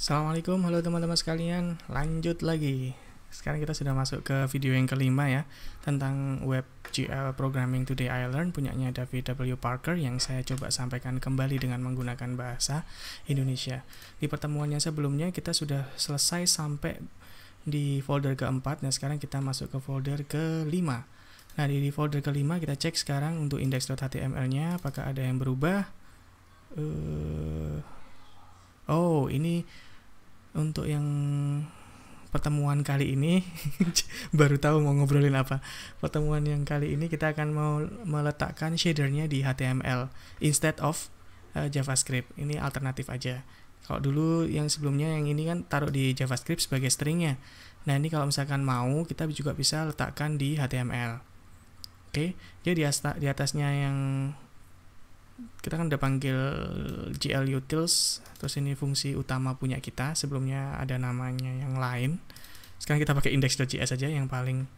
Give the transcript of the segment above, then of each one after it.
Assalamualaikum, halo teman-teman sekalian. Lanjut lagi. Sekarang kita sudah masuk ke video yang kelima ya, tentang WebGL Programming Today I Learned punyanya David W. Parker yang saya coba sampaikan kembali dengan menggunakan bahasa Indonesia. Di pertemuan yang sebelumnya kita sudah selesai sampai di folder keempat. Nah, sekarang kita masuk ke folder kelima. Nah, di folder kelima kita cek sekarang untuk index.html-nya apakah ada yang berubah. Oh, ini untuk yang pertemuan kali ini baru tahu mau ngobrolin apa. Pertemuan yang kali ini kita akan mau meletakkan shadernya di HTML instead of JavaScript. Ini alternatif aja. Kalau dulu yang sebelumnya yang ini kan taruh di JavaScript sebagai stringnya. Nah, ini kalau misalkan mau kita juga bisa letakkan di HTML. Oke, jadi di atasnya yang kita kan udah panggil GL utils, terus ini fungsi utama punya kita, sebelumnya ada namanya yang lain. Sekarang kita pakai index.js saja yang paling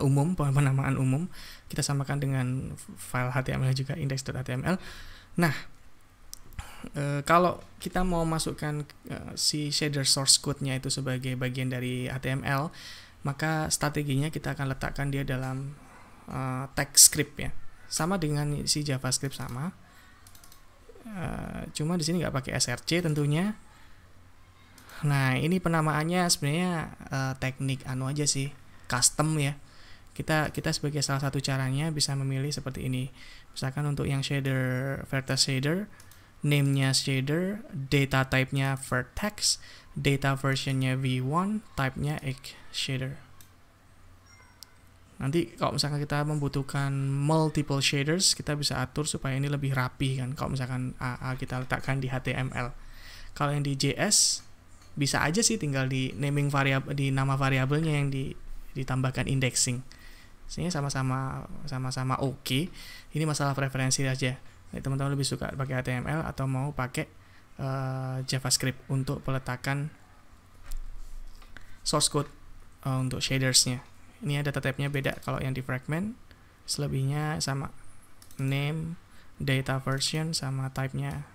umum, penamaan umum. Kita samakan dengan file HTML juga, index.html. Nah, kalau kita mau masukkan si shader source code-nya itu sebagai bagian dari HTML, maka strateginya kita akan letakkan dia dalam tag script ya. Sama dengan si JavaScript sama, cuma di sini nggak pakai src tentunya. Nah, ini penamaannya sebenarnya teknik aja sih, custom ya. Kita sebagai salah satu caranya bisa memilih seperti ini. Misalkan untuk yang shader vertex shader, name-nya shader, data type-nya vertex, data version-nya v1, type-nya x shader. Nanti kalau misalkan kita membutuhkan multiple shaders, kita bisa atur supaya ini lebih rapi kan. Kalau misalkan AA kita letakkan di HTML. Kalau yang di JS bisa aja sih tinggal di naming variabel, di nama variabelnya yang ditambahkan indexing. Sebenarnya sama-sama oke. Ini masalah preferensi aja. Nah, teman-teman lebih suka pakai HTML atau mau pakai JavaScript untuk peletakan source code untuk shadersnya. Ini ada type-nya beda kalau yang di fragment, selebihnya sama name, data version sama type-nya.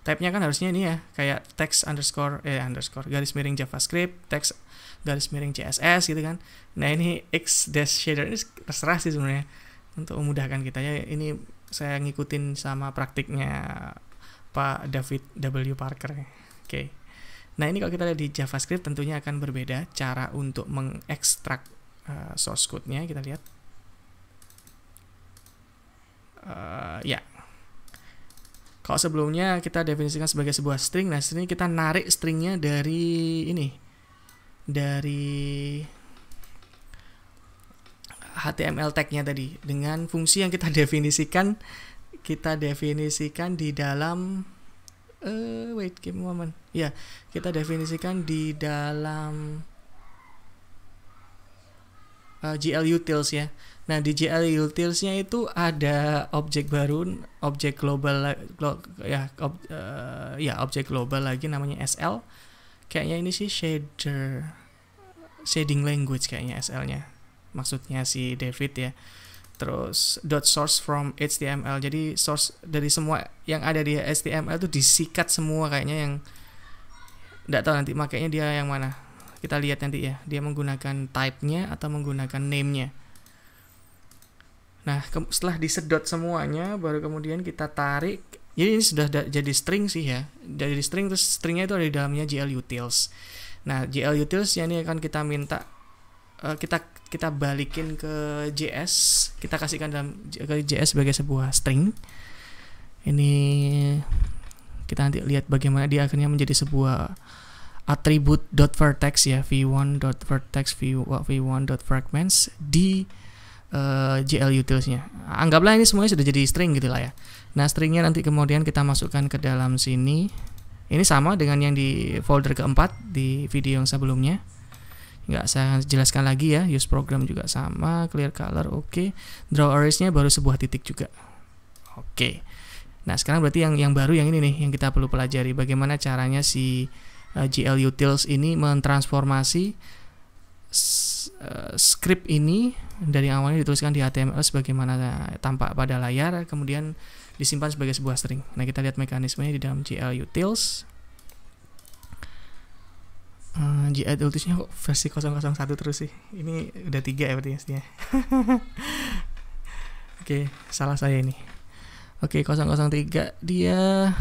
Type-nya kan harusnya ini ya, kayak text underscore garis miring JavaScript, text garis miring CSS gitu kan. Nah, ini x dash shader ini terserah sih sebenarnya untuk memudahkan kita ya. Ini saya ngikutin sama praktiknya Pak David W. Parker. Oke. Nah, ini kalau kita lihat di JavaScript tentunya akan berbeda cara untuk mengekstrak source code-nya. Kita lihat ya, kalau sebelumnya kita definisikan sebagai sebuah string, nah sini kita narik stringnya dari ini, dari HTML tag-nya tadi dengan fungsi yang kita definisikan di dalam give me a moment ya, kita definisikan di dalam GL utils ya. Nah, di GL utils-nya itu ada objek baru, objek global objek global lagi namanya SL. Kayaknya ini sih shading language kayaknya SL-nya. Maksudnya si David ya. Terus .source from HTML. Jadi source dari semua yang ada di HTML itu disikat semua kayaknya, yang enggak tahu nanti makanya dia yang mana. Kita lihat nanti ya, dia menggunakan type-nya atau menggunakan name-nya. Nah, setelah disedot semuanya, baru kemudian kita tarik. Jadi ini sudah jadi string sih ya. Dari string, terus stringnya itu ada di dalamnya GL utils. Nah, GL utils ini akan kita minta kita balikin ke JS. Kita kasihkan dalam ke JS sebagai sebuah string. Ini kita nanti lihat bagaimana dia akhirnya menjadi sebuah attribute.vertex ya, v1.vertex, v1.fragments di GL utils-nya. Anggaplah ini semuanya sudah jadi string gitu lah ya. Nah, stringnya nanti kemudian kita masukkan ke dalam sini. Ini sama dengan yang di folder keempat di video yang sebelumnya. Nggak saya jelaskan lagi ya. Use program juga sama, clear color oke. Draw arrays-nya baru sebuah titik juga. Oke. Nah, sekarang berarti yang baru yang ini nih yang kita perlu pelajari, bagaimana caranya si GL utils ini mentransformasi script ini dari awalnya dituliskan di HTML sebagaimana tampak pada layar, kemudian disimpan sebagai sebuah string. Nah, kita lihat mekanismenya di dalam GL utils. Jihad Ultisnya kok versi 001 terus sih. Ini udah 3 ya berarti ya. Oke, salah saya ini. Oke, 003 dia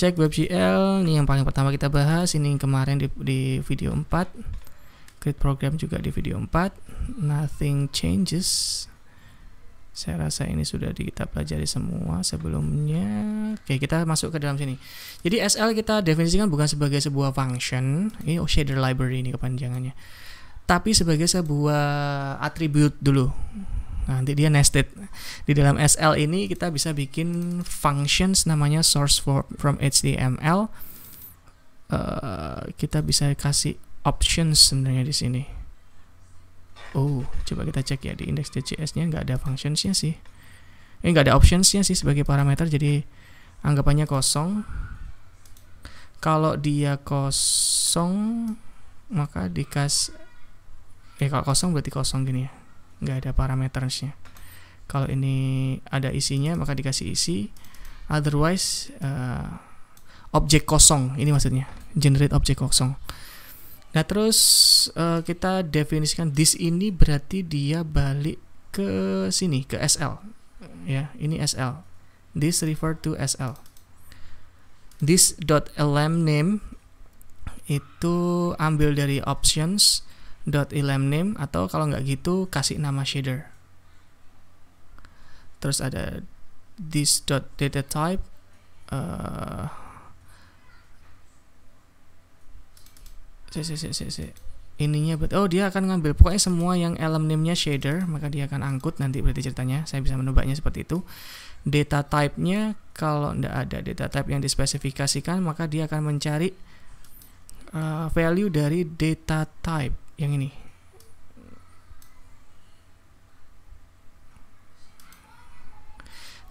cek WebGL. Ini yang paling pertama kita bahas. Ini kemarin di video 4. Create program juga di video 4. Nothing changes. Saya rasa ini sudah kita pelajari semua sebelumnya. Oke, kita masuk ke dalam sini. Jadi SL kita definisikan bukan sebagai sebuah function, ini shader library ini kepanjangannya, tapi sebagai sebuah atribut dulu. Nanti dia nested. Di dalam SL ini kita bisa bikin functions namanya source from HTML. Kita bisa kasih options sebenarnya di sini. Oh, coba kita cek ya di index.js-nya nggak ada functions-nya sih. Nggak ada options-nya sih sebagai parameter, jadi anggapannya kosong. Kalau dia kosong, maka kalau kosong berarti kosong gini ya, nggak ada parametersnya. Kalau ini ada isinya, maka dikasih isi. Otherwise, objek kosong, ini maksudnya generate objek kosong. Nah terus kita definisikan this ini berarti dia balik ke sini, ke SL ya, ini SL. This refer to SL. This.elemName itu ambil dari options.elemName, atau kalau nggak gitu kasih nama shader. Terus ada this.dataType. Ininya dia akan ngambil pokoknya semua yang element name-nya shader, maka dia akan angkut nanti berarti ceritanya. Saya bisa menebaknya seperti itu. Data type-nya, kalau tidak ada data type yang dispesifikasikan, maka dia akan mencari value dari data type yang ini.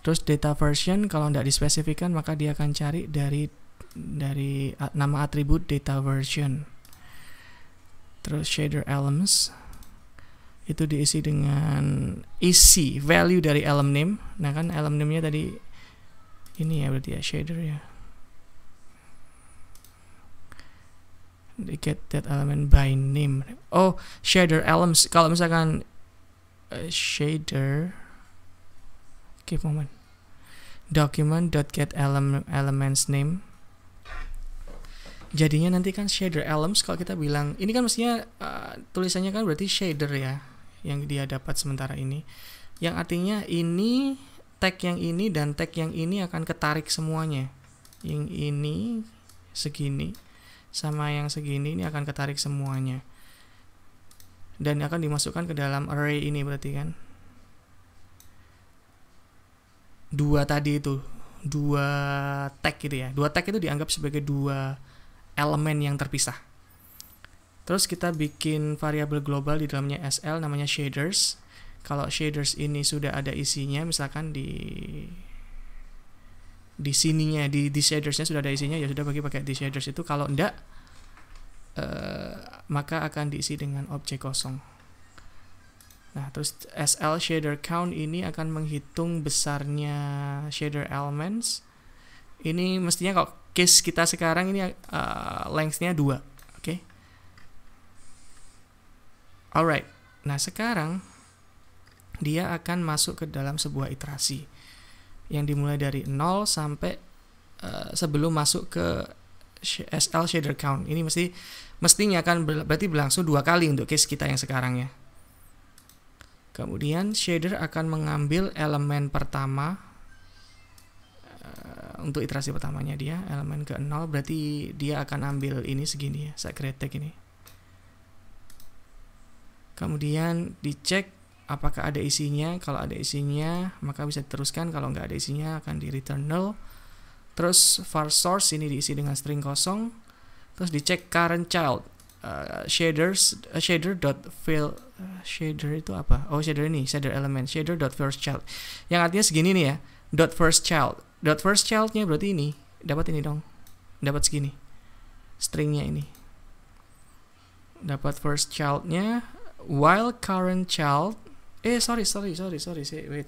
Terus data version, kalau tidak dispesifikkan, maka dia akan cari dari nama atribut data version. Terus shader elements itu diisi dengan isi value dari element name. Nah kan element name-nya tadi ini ya, berarti ya shader ya. Get that element by name. Oh, shader elements. Kalau misalkan shader, keep moment, document.get elements name. Jadinya nanti kan shader elements, kalau kita bilang ini kan mestinya tulisannya kan berarti shader ya, yang dia dapat sementara ini, yang artinya ini tag yang ini dan tag yang ini akan ketarik semuanya. Yang ini segini sama yang segini ini akan ketarik semuanya, dan akan dimasukkan ke dalam array ini berarti kan. Dua tag gitu ya. Dua tag itu dianggap sebagai dua elemen yang terpisah. Terus kita bikin variabel global di dalamnya SL namanya shaders. Kalau shaders ini sudah ada isinya, misalkan di sininya di shadersnya sudah ada isinya, ya sudah pakai di shaders itu. Kalau enggak, maka akan diisi dengan objek kosong. Nah, terus SL shader count ini akan menghitung besarnya shader elements. Ini mestinya kalau case kita sekarang ini length-nya 2. Oke. Alright. Nah, sekarang dia akan masuk ke dalam sebuah iterasi yang dimulai dari 0 sampai sebelum masuk ke SL shader count. Ini mestinya akan berarti berlangsung 2 kali untuk case kita yang sekarang ya. Kemudian shader akan mengambil elemen pertama untuk iterasi pertamanya, dia elemen ke-0, berarti dia akan ambil ini segini ya, secret-tag ini. Kemudian dicek apakah ada isinya. Kalau ada isinya maka bisa diteruskan, kalau nggak ada isinya akan di return null. Terus var source ini diisi dengan string kosong. Terus dicek current child, shader.fill. Shader itu apa? Oh, shader ini, shader element, shader.firstChild, yang artinya segini nih ya, .firstChild. .firstChild-nya berarti ini, dapat ini dong, dapat segini stringnya ini, dapat firstChild-nya, while current child sorry wait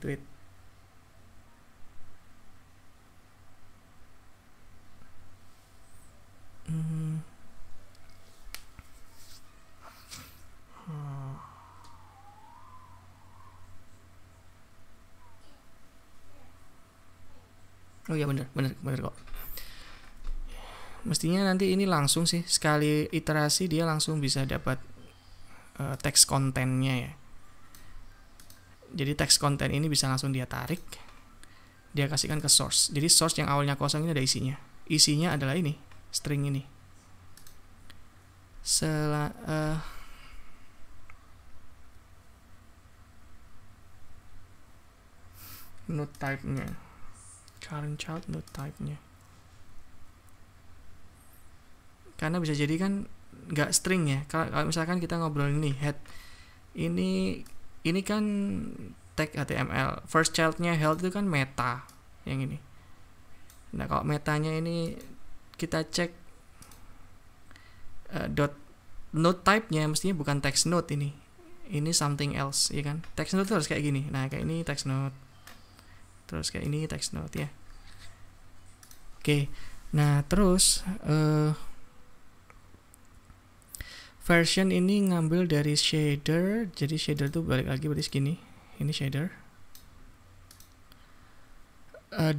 Oh iya, bener kok. Mestinya nanti ini langsung sih, sekali iterasi dia langsung bisa dapat teks kontennya ya. Jadi teks konten ini bisa langsung dia tarik, dia kasihkan ke source. Jadi source yang awalnya kosong ini ada isinya. Isinya adalah ini, string ini. Node type-nya, current child node type-nya. Karena bisa jadi kan nggak string ya. Kalau misalkan kita ngobrol ini head, ini kan tag HTML. First child-nya health itu kan meta yang ini. Nah kalau metanya ini kita cek dot node type-nya mestinya bukan text node ini. Ini something else, ya kan? Text node itu harus kayak gini. Nah kayak ini text node. Terus kayak ini text node ya. Oke. Nah terus version ini ngambil dari shader. Jadi shader tuh balik lagi berarti segini. Ini shader.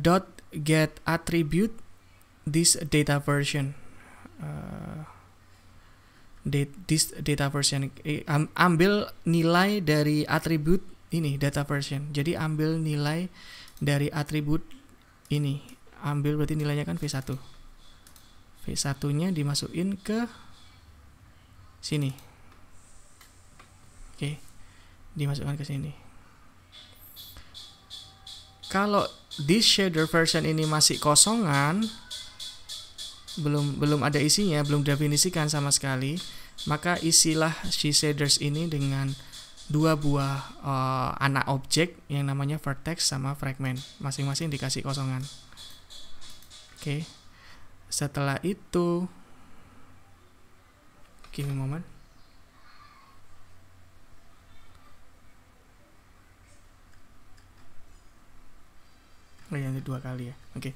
Dot get attribute this data version. This data version. Ambil nilai dari atribut ini data version. Jadi ambil nilai dari atribut ini. Ambil berarti nilainya kan V1. V1-nya dimasukin ke sini. Oke. Dimasukkan ke sini. Kalau this shader version ini masih kosongan, belum ada isinya, belum definisikan sama sekali, maka isilah si shaders ini dengan dua buah anak objek yang namanya vertex sama fragment. Masing-masing dikasih kosongan. Oke. Setelah itu give me a moment. Oh ya, ini 2 kali ya. Oke.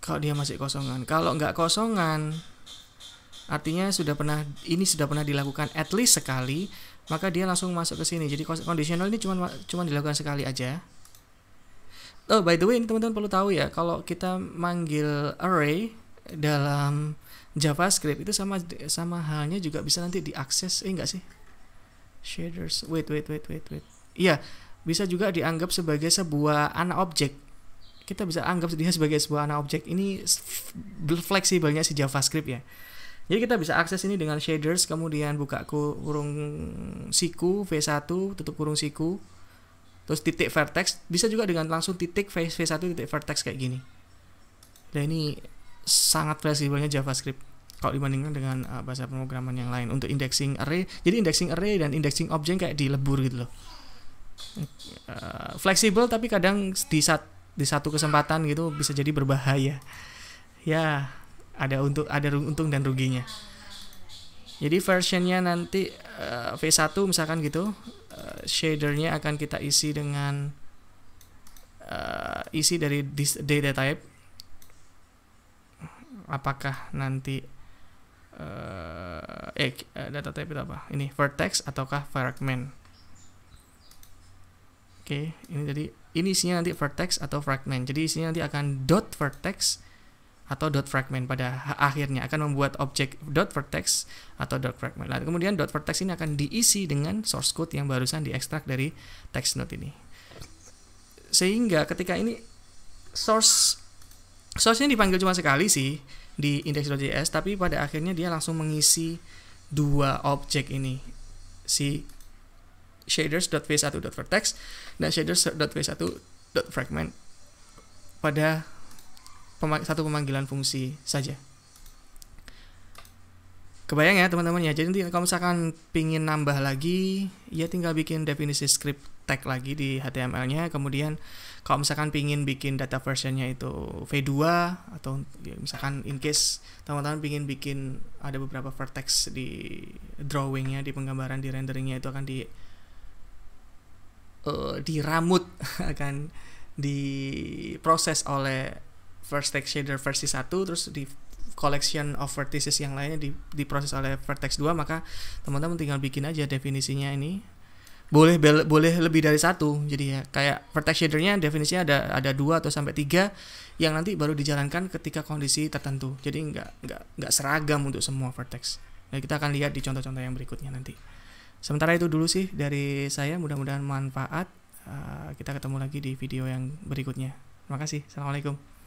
Kalau dia masih kosongan, kalau nggak kosongan, artinya sudah pernah dilakukan at least sekali, maka dia langsung masuk ke sini. Jadi conditional ini cuma dilakukan sekali aja. Oh, by the way, teman-teman perlu tahu ya, kalau kita manggil array dalam JavaScript itu sama halnya juga bisa nanti diakses. Enggak sih? Shaders. Wait. Iya, bisa juga dianggap sebagai sebuah anak objek. Kita bisa anggap dia sebagai sebuah anak objek. Ini fleksibelnya si JavaScript ya. Jadi kita bisa akses ini dengan shaders, kemudian buka kurung siku V1 tutup kurung siku, terus titik vertex. Bisa juga dengan langsung titik V1 titik vertex kayak gini. Dan ini sangat fleksibelnya JavaScript kalau dibandingkan dengan bahasa pemrograman yang lain untuk indexing array. Jadi indexing array dan indexing objek kayak dilebur gitu loh. Fleksibel tapi kadang di satu kesempatan gitu bisa jadi berbahaya. Ya, ada untung dan ruginya. Jadi versionnya nanti V1 misalkan gitu, shadernya akan kita isi dengan isi dari this data type. Apakah nanti data type itu apa? Ini vertex ataukah fragment? Oke, ini jadi ini isinya nanti vertex atau fragment. Jadi isinya nanti akan dot vertex atau dot fragment pada akhirnya akan membuat objek dot vertex atau dot fragment. Lalu kemudian dot vertex ini akan diisi dengan source code yang barusan diekstrak dari text node ini. Sehingga ketika ini source-nya dipanggil cuma sekali sih di index.js, tapi pada akhirnya dia langsung mengisi dua objek ini, si shaders.v1.vertex dan shaders.v1.fragment pada satu pemanggilan fungsi saja. Kebayang ya teman-teman ya. Jadi kalau misalkan pingin nambah lagi, ya tinggal bikin definisi script tag lagi di HTML-nya. Kemudian kalau misalkan pingin bikin data versionnya itu V2, atau ya, misalkan in case teman-teman pingin bikin ada beberapa vertex di drawingnya, di penggambaran, di renderingnya itu akan diramut akan diproses oleh vertex shader versi 1, terus di collection of vertices yang lainnya diproses oleh vertex 2, maka teman-teman tinggal bikin aja definisinya ini boleh lebih dari satu. Jadi ya kayak vertex shadernya definisinya ada 2 atau sampai 3 yang nanti baru dijalankan ketika kondisi tertentu. Jadi nggak seragam untuk semua vertex. Nah, kita akan lihat di contoh-contoh yang berikutnya nanti. Sementara itu dulu sih dari saya, mudah-mudahan manfaat. Kita ketemu lagi di video yang berikutnya. Terima kasih. Assalamualaikum.